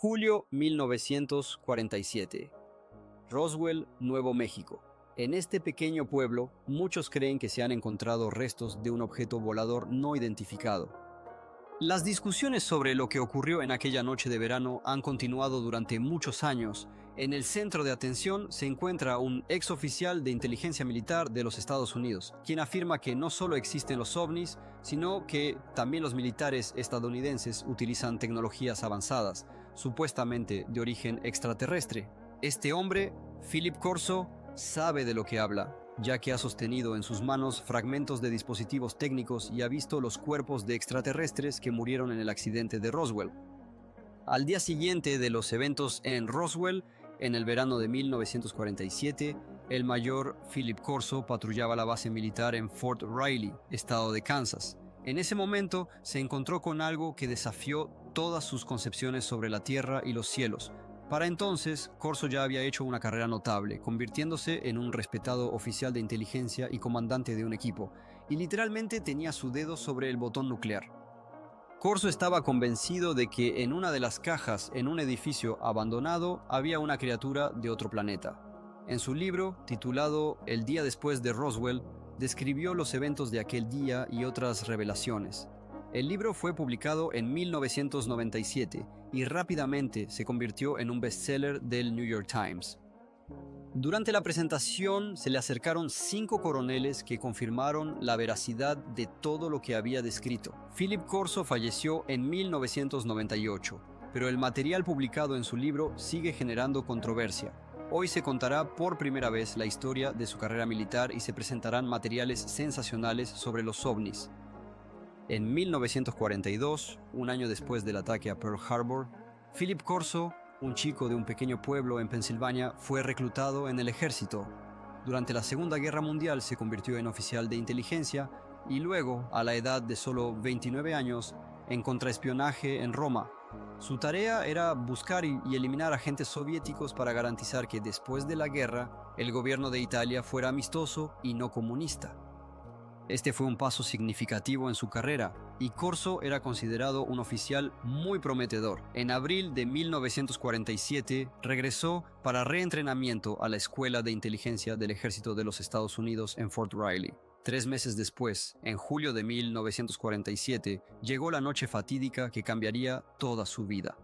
Julio 1947. Roswell, Nuevo México. En este pequeño pueblo, muchos creen que se han encontrado restos de un objeto volador no identificado. Las discusiones sobre lo que ocurrió en aquella noche de verano han continuado durante muchos años. En el centro de atención se encuentra un ex oficial de inteligencia militar de los Estados Unidos, quien afirma que no solo existen los ovnis, sino que también los militares estadounidenses utilizan tecnologías avanzadas, supuestamente de origen extraterrestre. Este hombre, Philip Corso, sabe de lo que habla, ya que ha sostenido en sus manos fragmentos de dispositivos técnicos y ha visto los cuerpos de extraterrestres que murieron en el accidente de Roswell. Al día siguiente de los eventos en Roswell, en el verano de 1947, el mayor Philip Corso patrullaba la base militar en Fort Riley, estado de Kansas. En ese momento se encontró con algo que desafió todas sus concepciones sobre la tierra y los cielos. Para entonces, Corso ya había hecho una carrera notable, convirtiéndose en un respetado oficial de inteligencia y comandante de un equipo, y literalmente tenía su dedo sobre el botón nuclear. Corso estaba convencido de que en una de las cajas en un edificio abandonado había una criatura de otro planeta. En su libro, titulado El día después de Roswell, describió los eventos de aquel día y otras revelaciones. El libro fue publicado en 1997 y rápidamente se convirtió en un bestseller del New York Times. Durante la presentación se le acercaron 5 coroneles que confirmaron la veracidad de todo lo que había descrito. Philip Corso falleció en 1998, pero el material publicado en su libro sigue generando controversia. Hoy se contará por primera vez la historia de su carrera militar y se presentarán materiales sensacionales sobre los ovnis. En 1942, un año después del ataque a Pearl Harbor, Philip Corso, un chico de un pequeño pueblo en Pensilvania, fue reclutado en el ejército. Durante la Segunda Guerra Mundial se convirtió en oficial de inteligencia y luego, a la edad de solo 29 años, en contraespionaje en Roma. Su tarea era buscar y eliminar agentes soviéticos para garantizar que después de la guerra, el gobierno de Italia fuera amistoso y no comunista. Este fue un paso significativo en su carrera, y Corso era considerado un oficial muy prometedor. En abril de 1947 regresó para reentrenamiento a la Escuela de Inteligencia del Ejército de los Estados Unidos en Fort Riley. 3 meses después, en julio de 1947, llegó la noche fatídica que cambiaría toda su vida.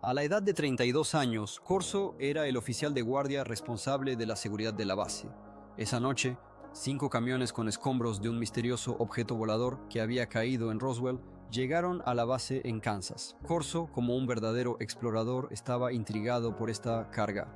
A la edad de 32 años, Corso era el oficial de guardia responsable de la seguridad de la base. Esa noche, 5 camiones con escombros de un misterioso objeto volador que había caído en Roswell llegaron a la base en Kansas. Corso, como un verdadero explorador, estaba intrigado por esta carga.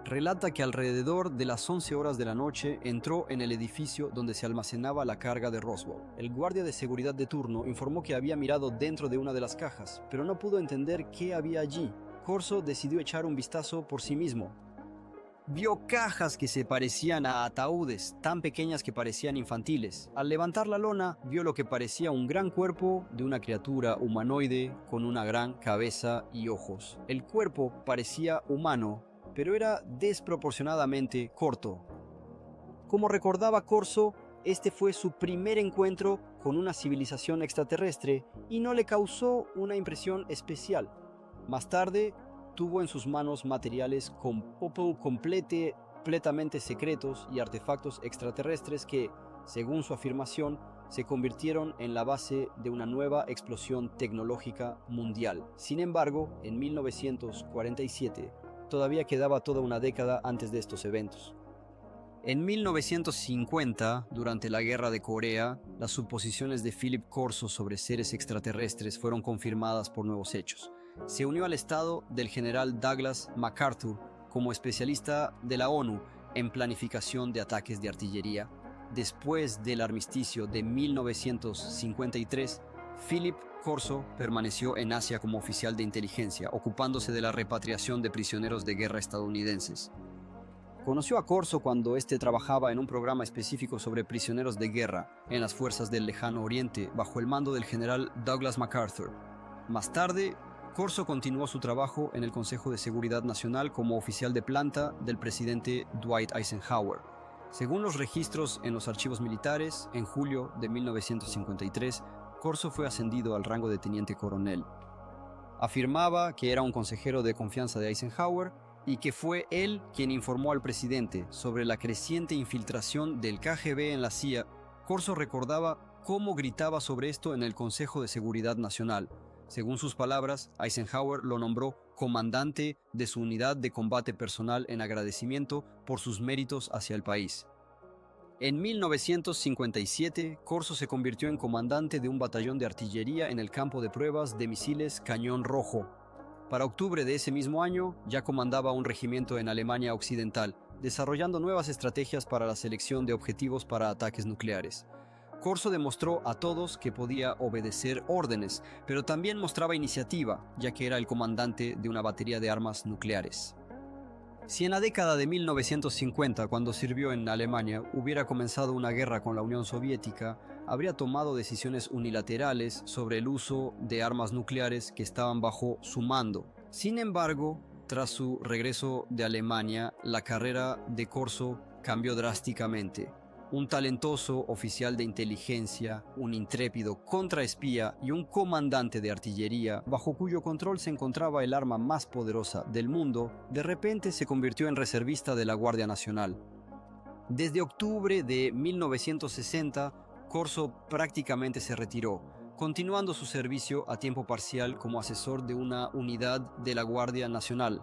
Relata que alrededor de las 11 horas de la noche entró en el edificio donde se almacenaba la carga de Roswell. El guardia de seguridad de turno informó que había mirado dentro de una de las cajas, pero no pudo entender qué había allí. Corso decidió echar un vistazo por sí mismo. Vio cajas que se parecían a ataúdes, tan pequeñas que parecían infantiles. Al levantar la lona, vio lo que parecía un gran cuerpo de una criatura humanoide con una gran cabeza y ojos. El cuerpo parecía humano, pero era desproporcionadamente corto. Como recordaba Corso, este fue su primer encuentro con una civilización extraterrestre y no le causó una impresión especial. Más tarde, tuvo en sus manos materiales completamente secretos y artefactos extraterrestres que, según su afirmación, se convirtieron en la base de una nueva explosión tecnológica mundial. Sin embargo, en 1947, todavía quedaba toda una década antes de estos eventos. En 1950, durante la Guerra de Corea, las suposiciones de Philip Corso sobre seres extraterrestres fueron confirmadas por nuevos hechos. Se unió al estado del general Douglas MacArthur como especialista de la ONU en planificación de ataques de artillería. Después del armisticio de 1953, Philip Corso permaneció en Asia como oficial de inteligencia, ocupándose de la repatriación de prisioneros de guerra estadounidenses. Conoció a Corso cuando éste trabajaba en un programa específico sobre prisioneros de guerra en las fuerzas del Lejano Oriente bajo el mando del general Douglas MacArthur. Más tarde, Corso continuó su trabajo en el Consejo de Seguridad Nacional como oficial de planta del presidente Dwight Eisenhower. Según los registros en los archivos militares, en julio de 1953, Corso fue ascendido al rango de teniente coronel. Afirmaba que era un consejero de confianza de Eisenhower y que fue él quien informó al presidente sobre la creciente infiltración del KGB en la CIA. Corso recordaba cómo gritaba sobre esto en el Consejo de Seguridad Nacional. Según sus palabras, Eisenhower lo nombró comandante de su unidad de combate personal en agradecimiento por sus méritos hacia el país. En 1957, Corso se convirtió en comandante de un batallón de artillería en el campo de pruebas de misiles Cañón Rojo. Para octubre de ese mismo año, ya comandaba un regimiento en Alemania Occidental, desarrollando nuevas estrategias para la selección de objetivos para ataques nucleares. Corso demostró a todos que podía obedecer órdenes, pero también mostraba iniciativa, ya que era el comandante de una batería de armas nucleares. Si en la década de 1950, cuando sirvió en Alemania, hubiera comenzado una guerra con la Unión Soviética, habría tomado decisiones unilaterales sobre el uso de armas nucleares que estaban bajo su mando. Sin embargo, tras su regreso de Alemania, la carrera de Corso cambió drásticamente. Un talentoso oficial de inteligencia, un intrépido contraespía y un comandante de artillería, bajo cuyo control se encontraba el arma más poderosa del mundo, de repente se convirtió en reservista de la Guardia Nacional. Desde octubre de 1960, Corso prácticamente se retiró, continuando su servicio a tiempo parcial como asesor de una unidad de la Guardia Nacional.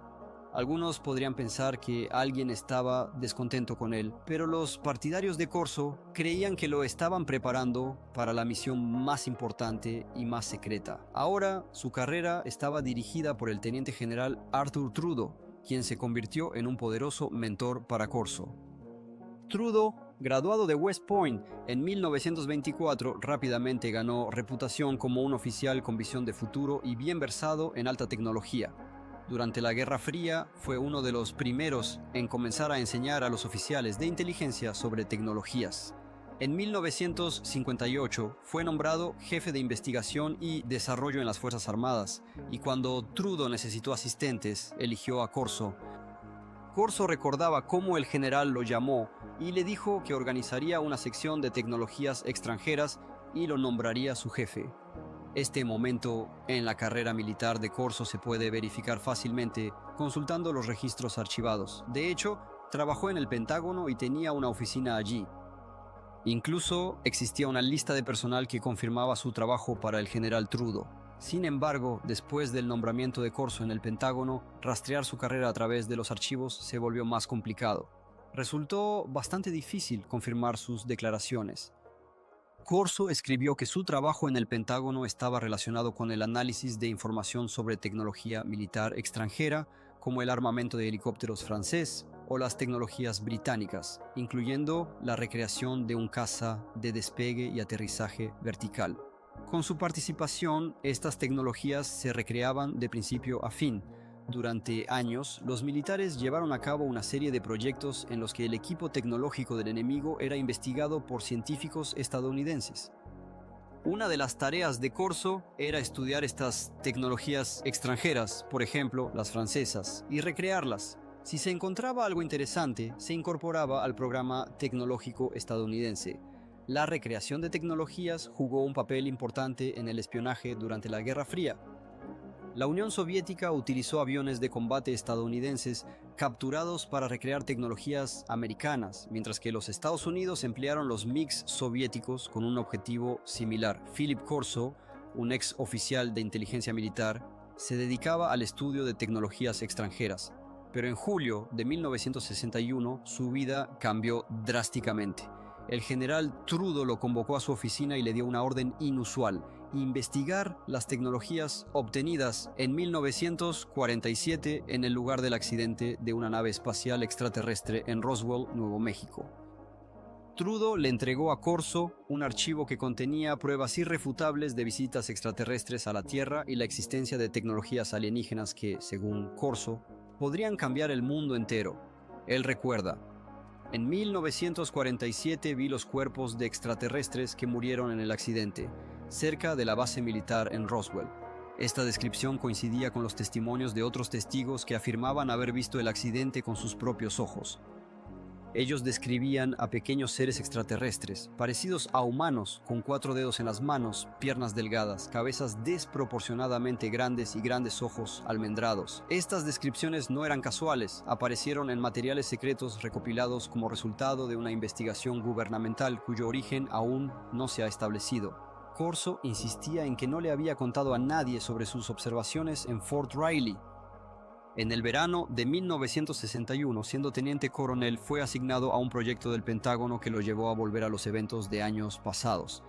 Algunos podrían pensar que alguien estaba descontento con él, pero los partidarios de Corso creían que lo estaban preparando para la misión más importante y más secreta. Ahora, su carrera estaba dirigida por el teniente general Arthur Trudeau, quien se convirtió en un poderoso mentor para Corso. Trudeau, graduado de West Point en 1924, rápidamente ganó reputación como un oficial con visión de futuro y bien versado en alta tecnología. Durante la Guerra Fría fue uno de los primeros en comenzar a enseñar a los oficiales de inteligencia sobre tecnologías. En 1958 fue nombrado jefe de investigación y desarrollo en las Fuerzas Armadas, y cuando Trudeau necesitó asistentes, eligió a Corso. Corso recordaba cómo el general lo llamó y le dijo que organizaría una sección de tecnologías extranjeras y lo nombraría su jefe. Este momento en la carrera militar de Corso se puede verificar fácilmente consultando los registros archivados. De hecho, trabajó en el Pentágono y tenía una oficina allí. Incluso existía una lista de personal que confirmaba su trabajo para el general Trudeau. Sin embargo, después del nombramiento de Corso en el Pentágono, rastrear su carrera a través de los archivos se volvió más complicado. Resultó bastante difícil confirmar sus declaraciones. Corso escribió que su trabajo en el Pentágono estaba relacionado con el análisis de información sobre tecnología militar extranjera, como el armamento de helicópteros francés o las tecnologías británicas, incluyendo la recreación de un caza de despegue y aterrizaje vertical. Con su participación, estas tecnologías se recreaban de principio a fin. Durante años, los militares llevaron a cabo una serie de proyectos en los que el equipo tecnológico del enemigo era investigado por científicos estadounidenses. Una de las tareas de Corso era estudiar estas tecnologías extranjeras, por ejemplo, las francesas, y recrearlas. Si se encontraba algo interesante, se incorporaba al programa tecnológico estadounidense. La recreación de tecnologías jugó un papel importante en el espionaje durante la Guerra Fría. La Unión Soviética utilizó aviones de combate estadounidenses capturados para recrear tecnologías americanas, mientras que los Estados Unidos emplearon los MiGs soviéticos con un objetivo similar. Philip Corso, un ex oficial de inteligencia militar, se dedicaba al estudio de tecnologías extranjeras, pero en julio de 1961 su vida cambió drásticamente. El general Trudeau lo convocó a su oficina y le dio una orden inusual: investigar las tecnologías obtenidas en 1947 en el lugar del accidente de una nave espacial extraterrestre en Roswell, Nuevo México. Trudeau le entregó a Corso un archivo que contenía pruebas irrefutables de visitas extraterrestres a la Tierra y la existencia de tecnologías alienígenas que, según Corso, podrían cambiar el mundo entero. Él recuerda: en 1947 vi los cuerpos de extraterrestres que murieron en el accidente, cerca de la base militar en Roswell. Esta descripción coincidía con los testimonios de otros testigos que afirmaban haber visto el accidente con sus propios ojos. Ellos describían a pequeños seres extraterrestres, parecidos a humanos, con 4 dedos en las manos, piernas delgadas, cabezas desproporcionadamente grandes y grandes ojos almendrados. Estas descripciones no eran casuales, aparecieron en materiales secretos recopilados como resultado de una investigación gubernamental cuyo origen aún no se ha establecido. Corso insistía en que no le había contado a nadie sobre sus observaciones en Fort Riley. En el verano de 1961, siendo teniente coronel, fue asignado a un proyecto del Pentágono que lo llevó a volver a los eventos de años pasados.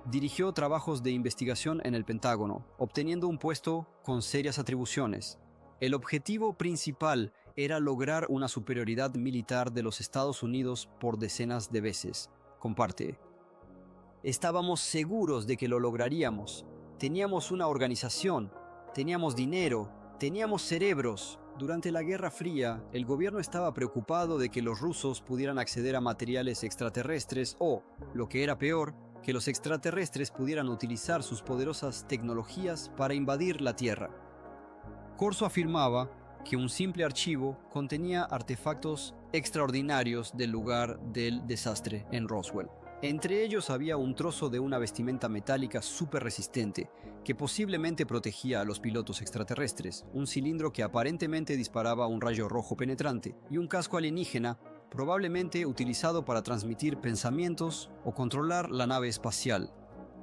Dirigió trabajos de investigación en el Pentágono, obteniendo un puesto con serias atribuciones. El objetivo principal era lograr una superioridad militar de los Estados Unidos por decenas de veces. Comparte. Estábamos seguros de que lo lograríamos. Teníamos una organización, teníamos dinero, teníamos cerebros. Durante la Guerra Fría, el gobierno estaba preocupado de que los rusos pudieran acceder a materiales extraterrestres o, lo que era peor, que los extraterrestres pudieran utilizar sus poderosas tecnologías para invadir la Tierra. Corso afirmaba que un simple archivo contenía artefactos extraordinarios del lugar del desastre en Roswell. Entre ellos había un trozo de una vestimenta metálica súper resistente que posiblemente protegía a los pilotos extraterrestres, un cilindro que aparentemente disparaba un rayo rojo penetrante y un casco alienígena probablemente utilizado para transmitir pensamientos o controlar la nave espacial.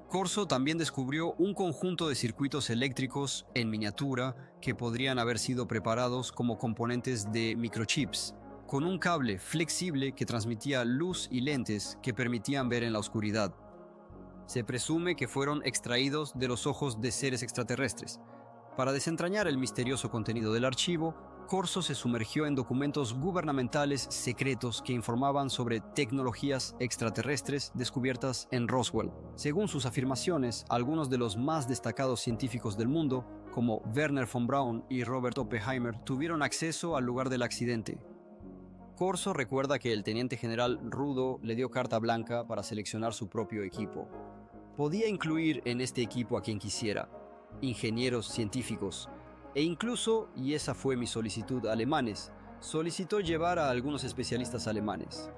Corso también descubrió un conjunto de circuitos eléctricos en miniatura que podrían haber sido preparados como componentes de microchips, con un cable flexible que transmitía luz y lentes que permitían ver en la oscuridad. Se presume que fueron extraídos de los ojos de seres extraterrestres. Para desentrañar el misterioso contenido del archivo, Corso se sumergió en documentos gubernamentales secretos que informaban sobre tecnologías extraterrestres descubiertas en Roswell. Según sus afirmaciones, algunos de los más destacados científicos del mundo, como Werner von Braun y Robert Oppenheimer, tuvieron acceso al lugar del accidente. Corso recuerda que el teniente general Rudo le dio carta blanca para seleccionar su propio equipo. Podía incluir en este equipo a quien quisiera, ingenieros científicos, e incluso, y esa fue mi solicitud, alemanes. Solicitó llevar a algunos especialistas alemanes.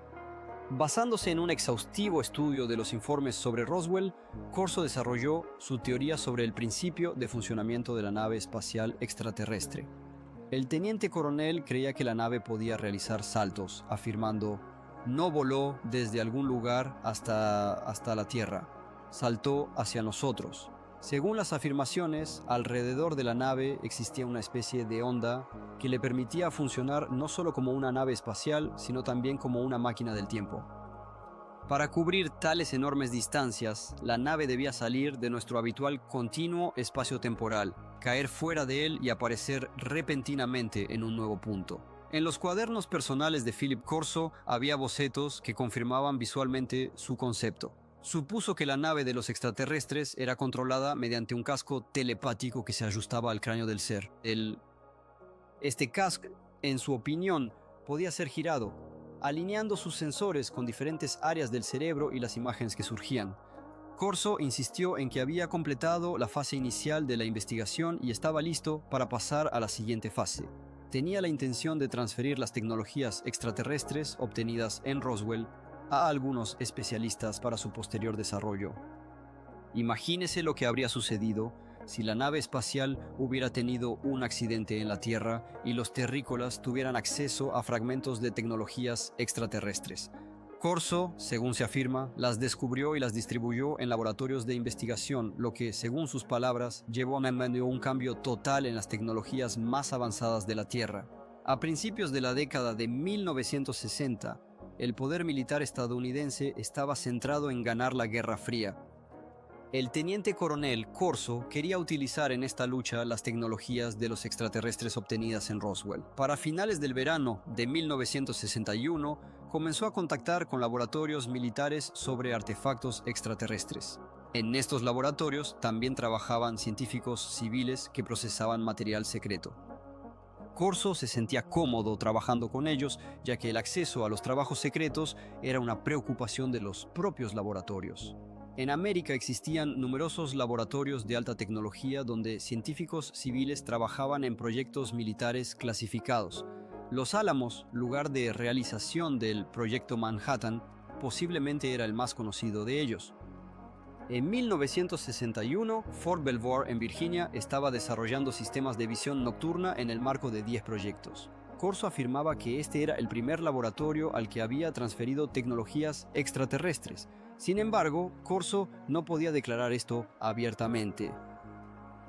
Basándose en un exhaustivo estudio de los informes sobre Roswell, Corso desarrolló su teoría sobre el principio de funcionamiento de la nave espacial extraterrestre. El teniente coronel creía que la nave podía realizar saltos, afirmando: no voló desde algún lugar hasta la Tierra, saltó hacia nosotros. Según las afirmaciones, alrededor de la nave existía una especie de onda que le permitía funcionar no solo como una nave espacial, sino también como una máquina del tiempo. Para cubrir tales enormes distancias, la nave debía salir de nuestro habitual continuo espacio-temporal, caer fuera de él y aparecer repentinamente en un nuevo punto. En los cuadernos personales de Philip Corso había bocetos que confirmaban visualmente su concepto. Supuso que la nave de los extraterrestres era controlada mediante un casco telepático que se ajustaba al cráneo del ser. Este casco, en su opinión, podía ser girado, alineando sus sensores con diferentes áreas del cerebro y las imágenes que surgían. Corso insistió en que había completado la fase inicial de la investigación y estaba listo para pasar a la siguiente fase. Tenía la intención de transferir las tecnologías extraterrestres obtenidas en Roswell a algunos especialistas para su posterior desarrollo. Imagínese lo que habría sucedido si la nave espacial hubiera tenido un accidente en la Tierra y los terrícolas tuvieran acceso a fragmentos de tecnologías extraterrestres. Corso, según se afirma, las descubrió y las distribuyó en laboratorios de investigación, lo que, según sus palabras, llevó a un cambio total en las tecnologías más avanzadas de la Tierra. A principios de la década de 1960, el poder militar estadounidense estaba centrado en ganar la Guerra Fría. El teniente coronel Corso quería utilizar en esta lucha las tecnologías de los extraterrestres obtenidas en Roswell. Para finales del verano de 1961, comenzó a contactar con laboratorios militares sobre artefactos extraterrestres. En estos laboratorios también trabajaban científicos civiles que procesaban material secreto. Corso se sentía cómodo trabajando con ellos, ya que el acceso a los trabajos secretos era una preocupación de los propios laboratorios. En América existían numerosos laboratorios de alta tecnología donde científicos civiles trabajaban en proyectos militares clasificados. Los Álamos, lugar de realización del Proyecto Manhattan, posiblemente era el más conocido de ellos. En 1961, Fort Belvoir, en Virginia, estaba desarrollando sistemas de visión nocturna en el marco de 10 proyectos. Corso afirmaba que este era el primer laboratorio al que había transferido tecnologías extraterrestres. Sin embargo, Corso no podía declarar esto abiertamente.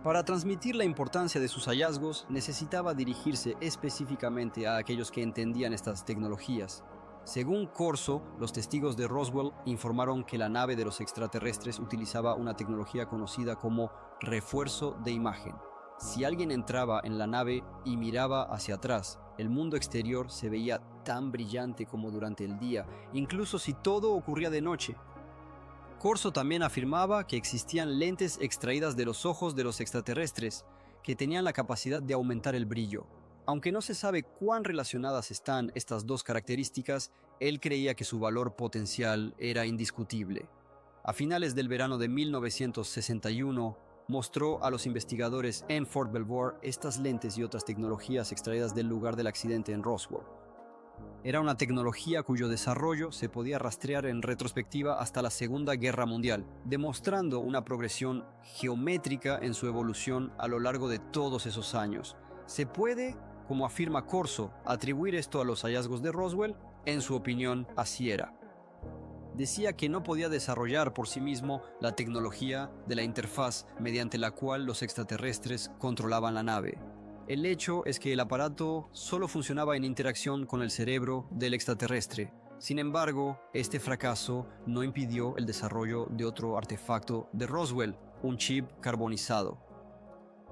Para transmitir la importancia de sus hallazgos, necesitaba dirigirse específicamente a aquellos que entendían estas tecnologías. Según Corso, los testigos de Roswell informaron que la nave de los extraterrestres utilizaba una tecnología conocida como refuerzo de imagen. Si alguien entraba en la nave y miraba hacia atrás, el mundo exterior se veía tan brillante como durante el día, incluso si todo ocurría de noche. Corso también afirmaba que existían lentes extraídas de los ojos de los extraterrestres, que tenían la capacidad de aumentar el brillo. Aunque no se sabe cuán relacionadas están estas dos características, él creía que su valor potencial era indiscutible. A finales del verano de 1961, mostró a los investigadores en Fort Belvoir estas lentes y otras tecnologías extraídas del lugar del accidente en Roswell. Era una tecnología cuyo desarrollo se podía rastrear en retrospectiva hasta la Segunda Guerra Mundial, demostrando una progresión geométrica en su evolución a lo largo de todos esos años. Se puede, como afirma Corso, atribuir esto a los hallazgos de Roswell. En su opinión, así era. Decía que no podía desarrollar por sí mismo la tecnología de la interfaz mediante la cual los extraterrestres controlaban la nave. El hecho es que el aparato solo funcionaba en interacción con el cerebro del extraterrestre. Sin embargo, este fracaso no impidió el desarrollo de otro artefacto de Roswell, un chip carbonizado.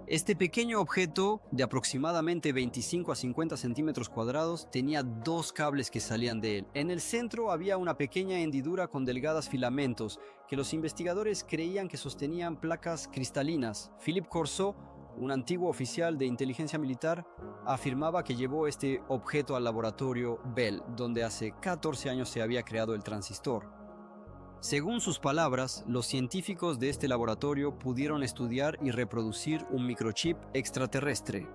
Este pequeño objeto, de aproximadamente 25 a 50 centímetros cuadrados, tenía dos cables que salían de él. En el centro había una pequeña hendidura con delgados filamentos que los investigadores creían que sostenían placas cristalinas. Philip Corso, un antiguo oficial de inteligencia militar, afirmaba que llevó este objeto al laboratorio Bell, donde hace 14 años se había creado el transistor. Según sus palabras, los científicos de este laboratorio pudieron estudiar y reproducir un microchip extraterrestre.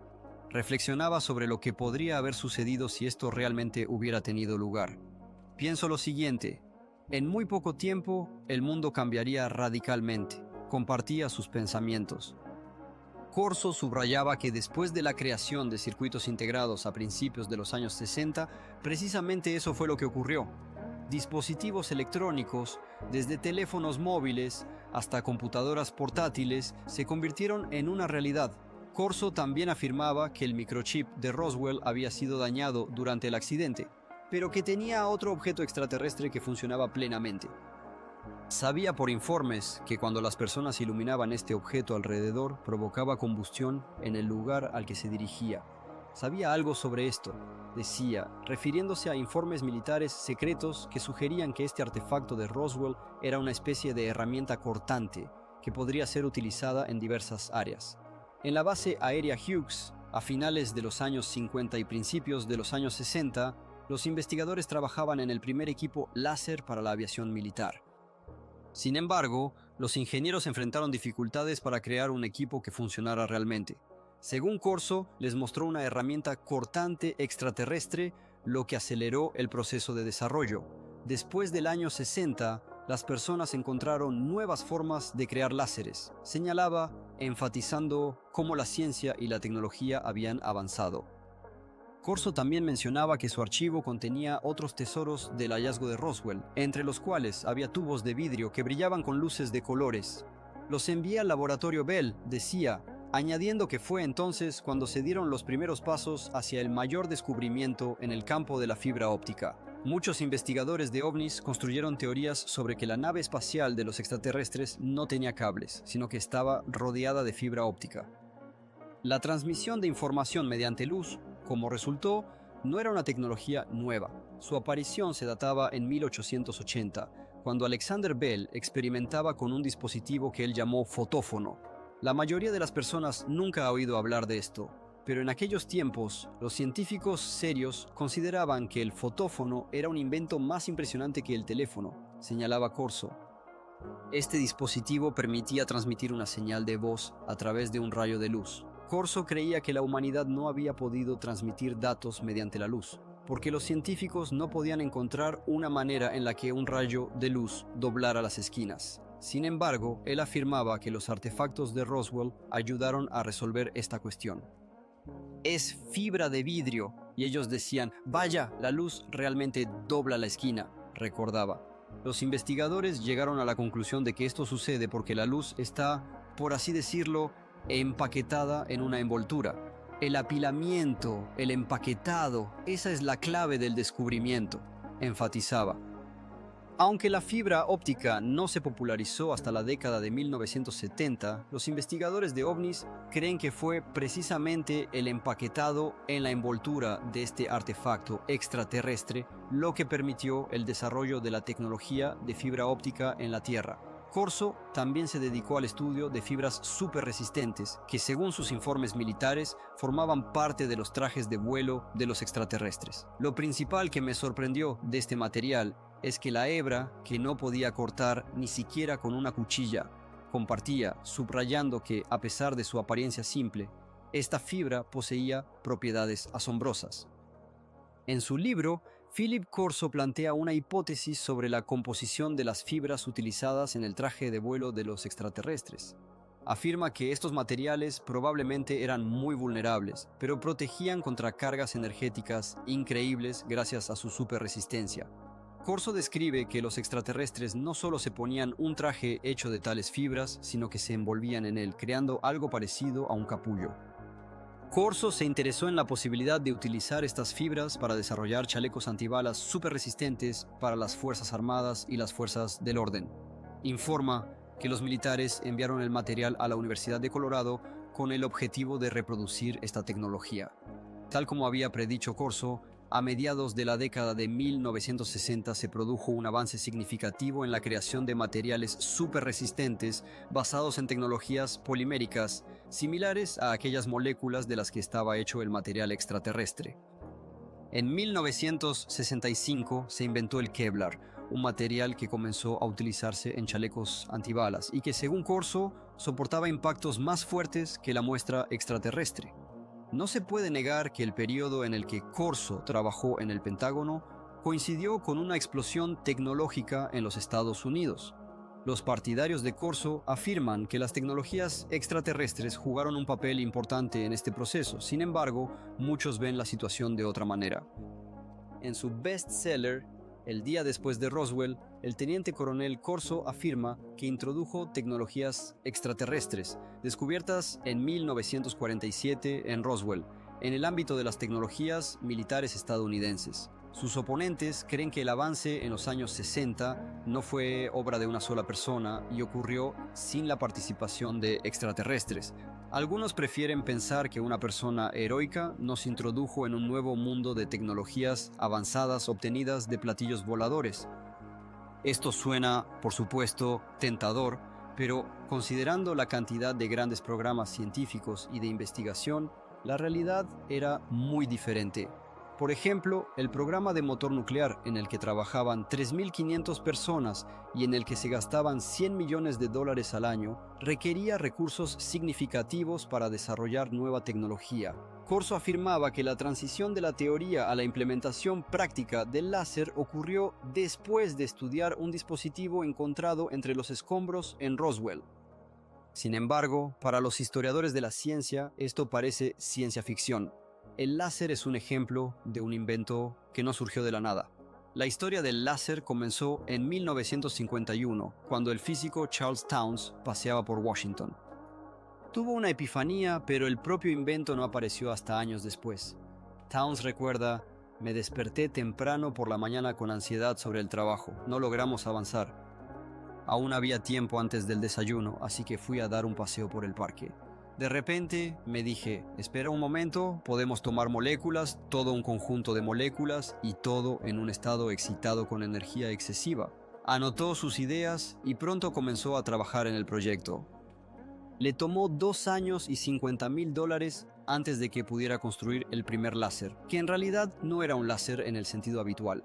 Reflexionaba sobre lo que podría haber sucedido si esto realmente hubiera tenido lugar. Pienso lo siguiente: en muy poco tiempo, el mundo cambiaría radicalmente. Compartía sus pensamientos. Corso subrayaba que después de la creación de circuitos integrados a principios de los años 60, precisamente eso fue lo que ocurrió. Dispositivos electrónicos, desde teléfonos móviles hasta computadoras portátiles, se convirtieron en una realidad. Corso también afirmaba que el microchip de Roswell había sido dañado durante el accidente, pero que tenía otro objeto extraterrestre que funcionaba plenamente. Sabía por informes que cuando las personas iluminaban este objeto alrededor, provocaba combustión en el lugar al que se dirigía. Sabía algo sobre esto, decía, refiriéndose a informes militares secretos que sugerían que este artefacto de Roswell era una especie de herramienta cortante que podría ser utilizada en diversas áreas. En la base aérea Hughes, a finales de los años 50 y principios de los años 60, los investigadores trabajaban en el primer equipo láser para la aviación militar. Sin embargo, los ingenieros enfrentaron dificultades para crear un equipo que funcionara realmente. Según Corso, les mostró una herramienta cortante extraterrestre, lo que aceleró el proceso de desarrollo. Después del año 60, las personas encontraron nuevas formas de crear láseres, señalaba, enfatizando cómo la ciencia y la tecnología habían avanzado. Corso también mencionaba que su archivo contenía otros tesoros del hallazgo de Roswell, entre los cuales había tubos de vidrio que brillaban con luces de colores. Los envié al laboratorio Bell, decía, añadiendo que fue entonces cuando se dieron los primeros pasos hacia el mayor descubrimiento en el campo de la fibra óptica. Muchos investigadores de ovnis construyeron teorías sobre que la nave espacial de los extraterrestres no tenía cables, sino que estaba rodeada de fibra óptica. La transmisión de información mediante luz, como resultó, no era una tecnología nueva. Su aparición se databa en 1880, cuando Alexander Bell experimentaba con un dispositivo que él llamó fotófono. La mayoría de las personas nunca ha oído hablar de esto, pero en aquellos tiempos, los científicos serios consideraban que el fotófono era un invento más impresionante que el teléfono, señalaba Corso. Este dispositivo permitía transmitir una señal de voz a través de un rayo de luz. Corso creía que la humanidad no había podido transmitir datos mediante la luz, porque los científicos no podían encontrar una manera en la que un rayo de luz doblara las esquinas. Sin embargo, él afirmaba que los artefactos de Roswell ayudaron a resolver esta cuestión. Es fibra de vidrio, y ellos decían, vaya, la luz realmente dobla la esquina, recordaba. Los investigadores llegaron a la conclusión de que esto sucede porque la luz está, por así decirlo, empaquetada en una envoltura. El apilamiento, el empaquetado, esa es la clave del descubrimiento, enfatizaba. Aunque la fibra óptica no se popularizó hasta la década de 1970, los investigadores de ovnis creen que fue precisamente el empaquetado en la envoltura de este artefacto extraterrestre lo que permitió el desarrollo de la tecnología de fibra óptica en la Tierra. Corso también se dedicó al estudio de fibras superresistentes que, según sus informes militares, formaban parte de los trajes de vuelo de los extraterrestres. Lo principal que me sorprendió de este material es que la hebra, que no podía cortar ni siquiera con una cuchilla, compartía, subrayando que, a pesar de su apariencia simple, esta fibra poseía propiedades asombrosas. En su libro, Philip Corso plantea una hipótesis sobre la composición de las fibras utilizadas en el traje de vuelo de los extraterrestres. Afirma que estos materiales probablemente eran muy vulnerables, pero protegían contra cargas energéticas increíbles gracias a su superresistencia. Corso describe que los extraterrestres no solo se ponían un traje hecho de tales fibras, sino que se envolvían en él, creando algo parecido a un capullo. Corso se interesó en la posibilidad de utilizar estas fibras para desarrollar chalecos antibalas superresistentes para las Fuerzas Armadas y las Fuerzas del Orden. Informa que los militares enviaron el material a la Universidad de Colorado con el objetivo de reproducir esta tecnología. Tal como había predicho Corso, a mediados de la década de 1960 se produjo un avance significativo en la creación de materiales superresistentes basados en tecnologías poliméricas, similares a aquellas moléculas de las que estaba hecho el material extraterrestre. En 1965 se inventó el Kevlar, un material que comenzó a utilizarse en chalecos antibalas y que, según Corso, soportaba impactos más fuertes que la muestra extraterrestre. No se puede negar que el periodo en el que Corso trabajó en el Pentágono coincidió con una explosión tecnológica en los Estados Unidos. Los partidarios de Corso afirman que las tecnologías extraterrestres jugaron un papel importante en este proceso. Sin embargo, muchos ven la situación de otra manera. En su bestseller, El día después de Roswell, el teniente coronel Corso afirma que introdujo tecnologías extraterrestres, descubiertas en 1947 en Roswell, en el ámbito de las tecnologías militares estadounidenses. Sus oponentes creen que el avance en los años 60 no fue obra de una sola persona y ocurrió sin la participación de extraterrestres. Algunos prefieren pensar que una persona heroica nos introdujo en un nuevo mundo de tecnologías avanzadas obtenidas de platillos voladores. Esto suena, por supuesto, tentador, pero considerando la cantidad de grandes programas científicos y de investigación, la realidad era muy diferente. Por ejemplo, el programa de motor nuclear en el que trabajaban 3.500 personas y en el que se gastaban $100 millones al año requería recursos significativos para desarrollar nueva tecnología. Corso afirmaba que la transición de la teoría a la implementación práctica del láser ocurrió después de estudiar un dispositivo encontrado entre los escombros en Roswell. Sin embargo, para los historiadores de la ciencia, esto parece ciencia ficción. El láser es un ejemplo de un invento que no surgió de la nada. La historia del láser comenzó en 1951, cuando el físico Charles Townes paseaba por Washington. Tuvo una epifanía, pero el propio invento no apareció hasta años después. Townes recuerda: me desperté temprano por la mañana con ansiedad sobre el trabajo. No logramos avanzar. Aún había tiempo antes del desayuno, así que fui a dar un paseo por el parque. De repente me dije, espera un momento, podemos tomar moléculas, todo un conjunto de moléculas y todo en un estado excitado con energía excesiva. Anotó sus ideas y pronto comenzó a trabajar en el proyecto. Le tomó 2 años y $50,000 antes de que pudiera construir el primer láser, que en realidad no era un láser en el sentido habitual.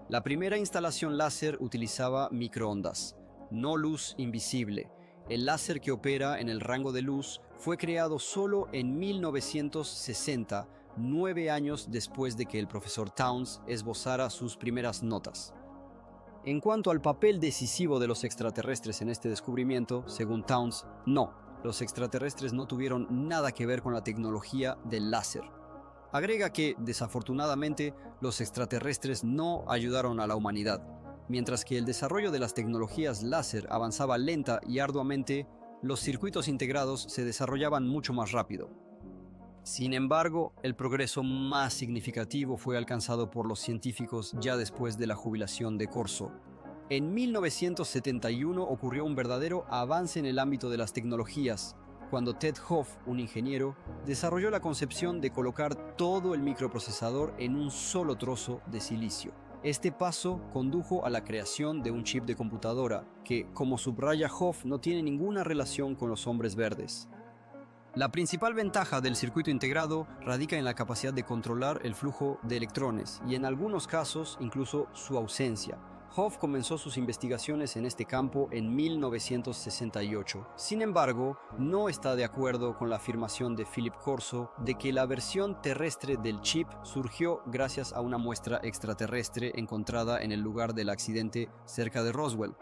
La primera instalación láser utilizaba microondas, no luz invisible. El láser que opera en el rango de luz fue creado solo en 1960, 9 años después de que el profesor Townes esbozara sus primeras notas. En cuanto al papel decisivo de los extraterrestres en este descubrimiento, según Townes, no, los extraterrestres no tuvieron nada que ver con la tecnología del láser. Agrega que, desafortunadamente, los extraterrestres no ayudaron a la humanidad. Mientras que el desarrollo de las tecnologías láser avanzaba lenta y arduamente, los circuitos integrados se desarrollaban mucho más rápido. Sin embargo, el progreso más significativo fue alcanzado por los científicos ya después de la jubilación de Corso. En 1971 ocurrió un verdadero avance en el ámbito de las tecnologías, cuando Ted Hoff, un ingeniero, desarrolló la concepción de colocar todo el microprocesador en un solo trozo de silicio. Este paso condujo a la creación de un chip de computadora que, como subraya Hoff, no tiene ninguna relación con los hombres verdes. La principal ventaja del circuito integrado radica en la capacidad de controlar el flujo de electrones y en algunos casos incluso su ausencia. Hoff comenzó sus investigaciones en este campo en 1968. Sin embargo, no está de acuerdo con la afirmación de Philip Corso de que la versión terrestre del chip surgió gracias a una muestra extraterrestre encontrada en el lugar del accidente cerca de Roswell.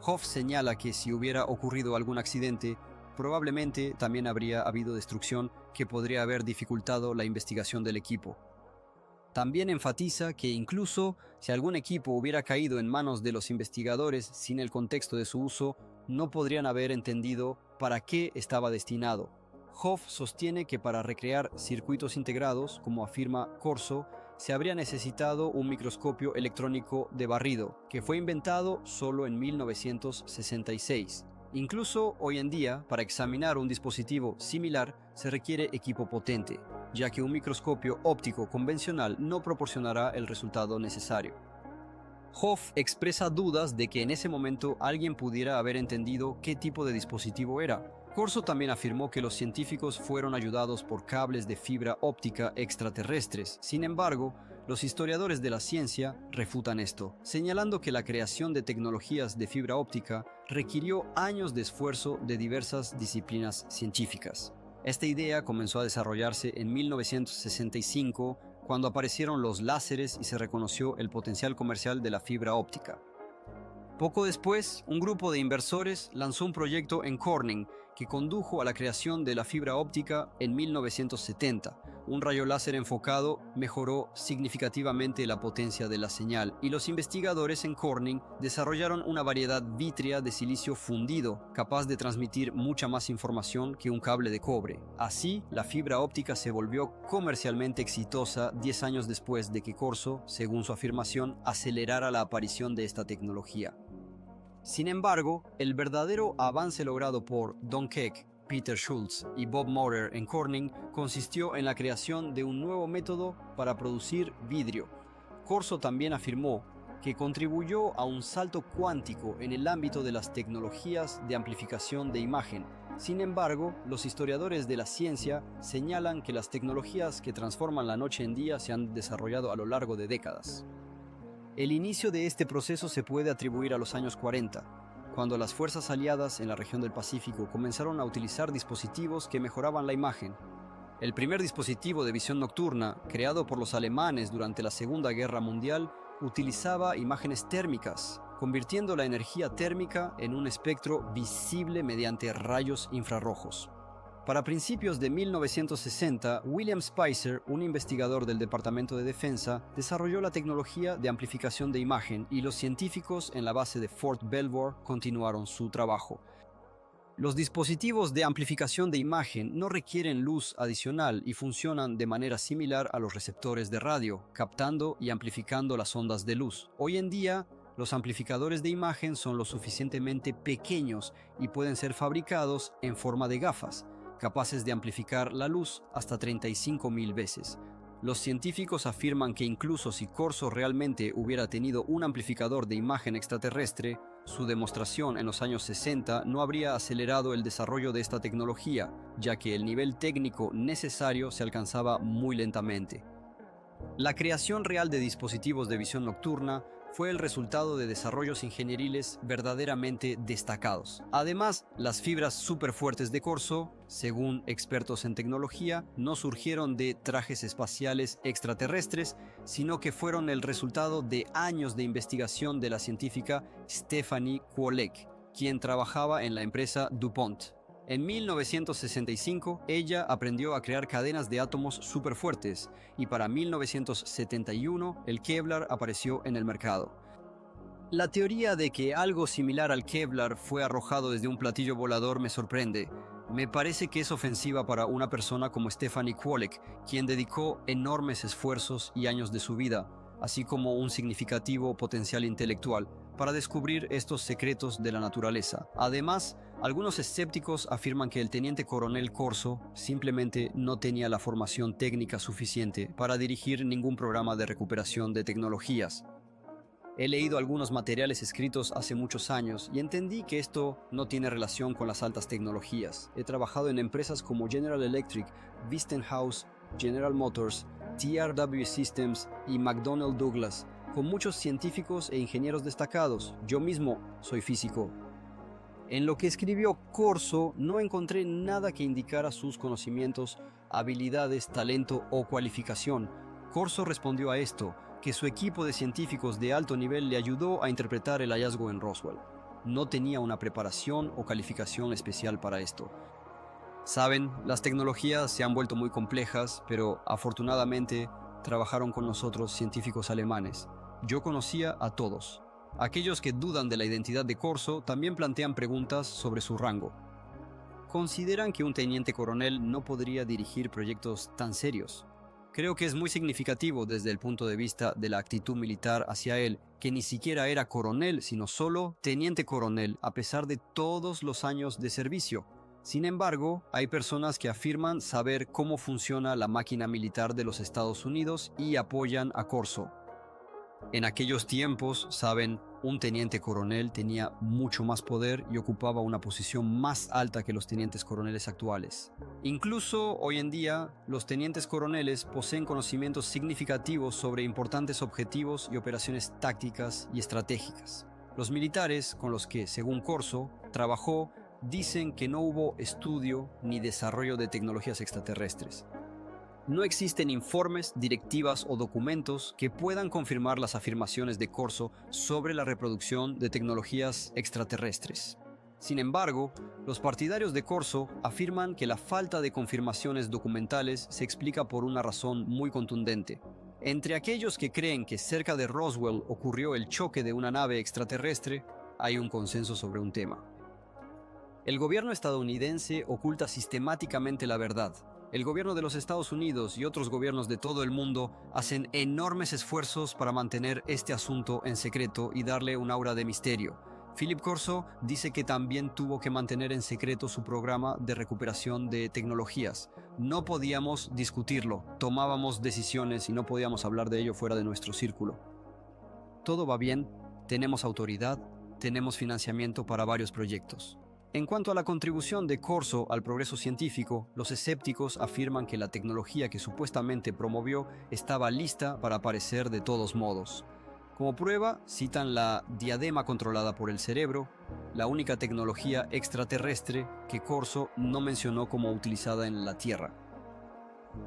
Hoff señala que si hubiera ocurrido algún accidente, probablemente también habría habido destrucción que podría haber dificultado la investigación del equipo. También enfatiza que incluso si algún equipo hubiera caído en manos de los investigadores sin el contexto de su uso, no podrían haber entendido para qué estaba destinado. Hoff sostiene que para recrear circuitos integrados, como afirma Corso, se habría necesitado un microscopio electrónico de barrido, que fue inventado solo en 1966. Incluso hoy en día, para examinar un dispositivo similar, se requiere equipo potente, ya que un microscopio óptico convencional no proporcionará el resultado necesario. Hoff expresa dudas de que en ese momento alguien pudiera haber entendido qué tipo de dispositivo era. Corso también afirmó que los científicos fueron ayudados por cables de fibra óptica extraterrestres. Sin embargo, los historiadores de la ciencia refutan esto, señalando que la creación de tecnologías de fibra óptica requirió años de esfuerzo de diversas disciplinas científicas. Esta idea comenzó a desarrollarse en 1965, cuando aparecieron los láseres y se reconoció el potencial comercial de la fibra óptica. Poco después, un grupo de inversores lanzó un proyecto en Corning que condujo a la creación de la fibra óptica en 1970. Un rayo láser enfocado mejoró significativamente la potencia de la señal y los investigadores en Corning desarrollaron una variedad vítrea de silicio fundido capaz de transmitir mucha más información que un cable de cobre. Así, la fibra óptica se volvió comercialmente exitosa 10 años después de que Corso, según su afirmación, acelerara la aparición de esta tecnología. Sin embargo, el verdadero avance logrado por Don Keck, Peter Schultz y Bob Morer en Corning consistió en la creación de un nuevo método para producir vidrio. Corso también afirmó que contribuyó a un salto cuántico en el ámbito de las tecnologías de amplificación de imagen. Sin embargo, los historiadores de la ciencia señalan que las tecnologías que transforman la noche en día se han desarrollado a lo largo de décadas. El inicio de este proceso se puede atribuir a los años 40, cuando las fuerzas aliadas en la región del Pacífico comenzaron a utilizar dispositivos que mejoraban la imagen. El primer dispositivo de visión nocturna, creado por los alemanes durante la Segunda Guerra Mundial, utilizaba imágenes térmicas, convirtiendo la energía térmica en un espectro visible mediante rayos infrarrojos. Para principios de 1960, William Spicer, un investigador del Departamento de Defensa, desarrolló la tecnología de amplificación de imagen y los científicos en la base de Fort Belvoir continuaron su trabajo. Los dispositivos de amplificación de imagen no requieren luz adicional y funcionan de manera similar a los receptores de radio, captando y amplificando las ondas de luz. Hoy en día, los amplificadores de imagen son lo suficientemente pequeños y pueden ser fabricados en forma de gafas, capaces de amplificar la luz hasta 35.000 veces. Los científicos afirman que incluso si Corso realmente hubiera tenido un amplificador de imagen extraterrestre, su demostración en los años 60 no habría acelerado el desarrollo de esta tecnología, ya que el nivel técnico necesario se alcanzaba muy lentamente. La creación real de dispositivos de visión nocturna fue el resultado de desarrollos ingenieriles verdaderamente destacados. Además, las fibras superfuertes de Corso, según expertos en tecnología, no surgieron de trajes espaciales extraterrestres, sino que fueron el resultado de años de investigación de la científica Stephanie Kwolek, quien trabajaba en la empresa DuPont. En 1965, ella aprendió a crear cadenas de átomos superfuertes y para 1971 el Kevlar apareció en el mercado. La teoría de que algo similar al Kevlar fue arrojado desde un platillo volador me sorprende. Me parece que es ofensiva para una persona como Stephanie Kwolek, quien dedicó enormes esfuerzos y años de su vida, así como un significativo potencial intelectual, para descubrir estos secretos de la naturaleza. Además, algunos escépticos afirman que el teniente coronel Corso simplemente no tenía la formación técnica suficiente para dirigir ningún programa de recuperación de tecnologías. He leído algunos materiales escritos hace muchos años y entendí que esto no tiene relación con las altas tecnologías. He trabajado en empresas como General Electric, Westinghouse, General Motors, TRW Systems y McDonnell Douglas, con muchos científicos e ingenieros destacados. Yo mismo soy físico. En lo que escribió Corso no encontré nada que indicara sus conocimientos, habilidades, talento o cualificación. Corso respondió a esto, que su equipo de científicos de alto nivel le ayudó a interpretar el hallazgo en Roswell. No tenía una preparación o calificación especial para esto. Saben, las tecnologías se han vuelto muy complejas, pero afortunadamente trabajaron con nosotros científicos alemanes. Yo conocía a todos. Aquellos que dudan de la identidad de Corso también plantean preguntas sobre su rango. ¿Consideran que un teniente coronel no podría dirigir proyectos tan serios? Creo que es muy significativo desde el punto de vista de la actitud militar hacia él, que ni siquiera era coronel, sino solo teniente coronel, a pesar de todos los años de servicio. Sin embargo, hay personas que afirman saber cómo funciona la máquina militar de los Estados Unidos y apoyan a Corso. En aquellos tiempos, saben, un teniente coronel tenía mucho más poder y ocupaba una posición más alta que los tenientes coroneles actuales. Incluso hoy en día, los tenientes coroneles poseen conocimientos significativos sobre importantes objetivos y operaciones tácticas y estratégicas. Los militares con los que, según Corso, trabajó, dicen que no hubo estudio ni desarrollo de tecnologías extraterrestres. No existen informes, directivas o documentos que puedan confirmar las afirmaciones de Corso sobre la reproducción de tecnologías extraterrestres. Sin embargo, los partidarios de Corso afirman que la falta de confirmaciones documentales se explica por una razón muy contundente. Entre aquellos que creen que cerca de Roswell ocurrió el choque de una nave extraterrestre, hay un consenso sobre un tema. El gobierno estadounidense oculta sistemáticamente la verdad. El gobierno de los Estados Unidos y otros gobiernos de todo el mundo hacen enormes esfuerzos para mantener este asunto en secreto y darle un aura de misterio. Philip Corso dice que también tuvo que mantener en secreto su programa de recuperación de tecnologías. No podíamos discutirlo, tomábamos decisiones y no podíamos hablar de ello fuera de nuestro círculo. Todo va bien, tenemos autoridad, tenemos financiamiento para varios proyectos. En cuanto a la contribución de Corso al progreso científico, los escépticos afirman que la tecnología que supuestamente promovió estaba lista para aparecer de todos modos. Como prueba, citan la diadema controlada por el cerebro, la única tecnología extraterrestre que Corso no mencionó como utilizada en la Tierra.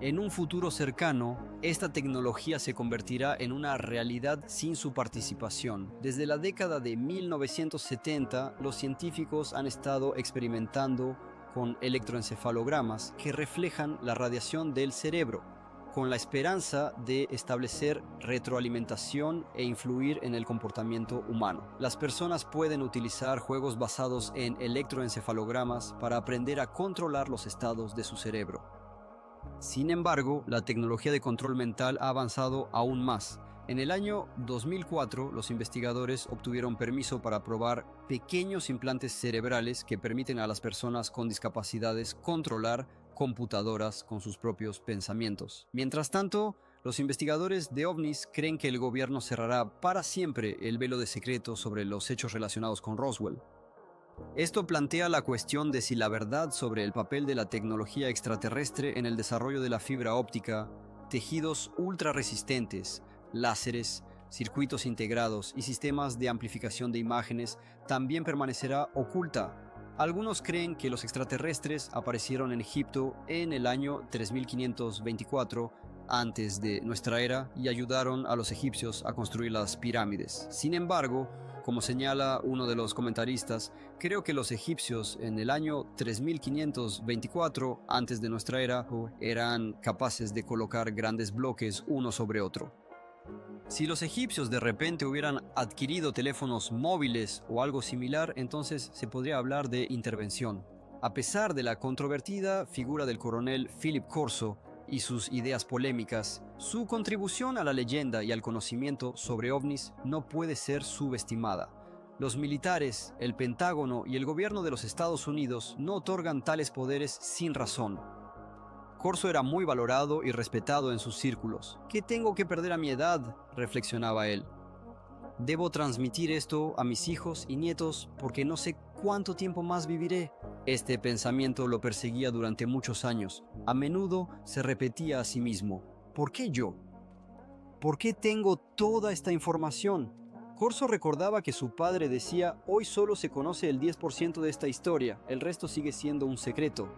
En un futuro cercano, esta tecnología se convertirá en una realidad sin su participación. Desde la década de 1970, los científicos han estado experimentando con electroencefalogramas que reflejan la radiación del cerebro, con la esperanza de establecer retroalimentación e influir en el comportamiento humano. Las personas pueden utilizar juegos basados en electroencefalogramas para aprender a controlar los estados de su cerebro. Sin embargo, la tecnología de control mental ha avanzado aún más. En el año 2004, los investigadores obtuvieron permiso para probar pequeños implantes cerebrales que permiten a las personas con discapacidades controlar computadoras con sus propios pensamientos. Mientras tanto, los investigadores de OVNIs creen que el gobierno cerrará para siempre el velo de secreto sobre los hechos relacionados con Roswell. Esto plantea la cuestión de si la verdad sobre el papel de la tecnología extraterrestre en el desarrollo de la fibra óptica, tejidos ultra resistentes, láseres, circuitos integrados y sistemas de amplificación de imágenes también permanecerá oculta. Algunos creen que los extraterrestres aparecieron en Egipto en el año 3524 antes de nuestra era y ayudaron a los egipcios a construir las pirámides. Sin embargo, como señala uno de los comentaristas, creo que los egipcios en el año 3524 antes de nuestra era eran capaces de colocar grandes bloques uno sobre otro. Si los egipcios de repente hubieran adquirido teléfonos móviles o algo similar, entonces se podría hablar de intervención. A pesar de la controvertida figura del coronel Philip Corso y sus ideas polémicas, su contribución a la leyenda y al conocimiento sobre ovnis no puede ser subestimada. Los militares, el Pentágono y el gobierno de los Estados Unidos no otorgan tales poderes sin razón. Corso era muy valorado y respetado en sus círculos. ¿Qué tengo que perder a mi edad?, reflexionaba él. Debo transmitir esto a mis hijos y nietos porque no sé cuánto tiempo más viviré. Este pensamiento lo perseguía durante muchos años. A menudo se repetía a sí mismo: ¿por qué yo? ¿Por qué tengo toda esta información? Corso recordaba que su padre decía: hoy solo se conoce el 10% de esta historia, el resto sigue siendo un secreto.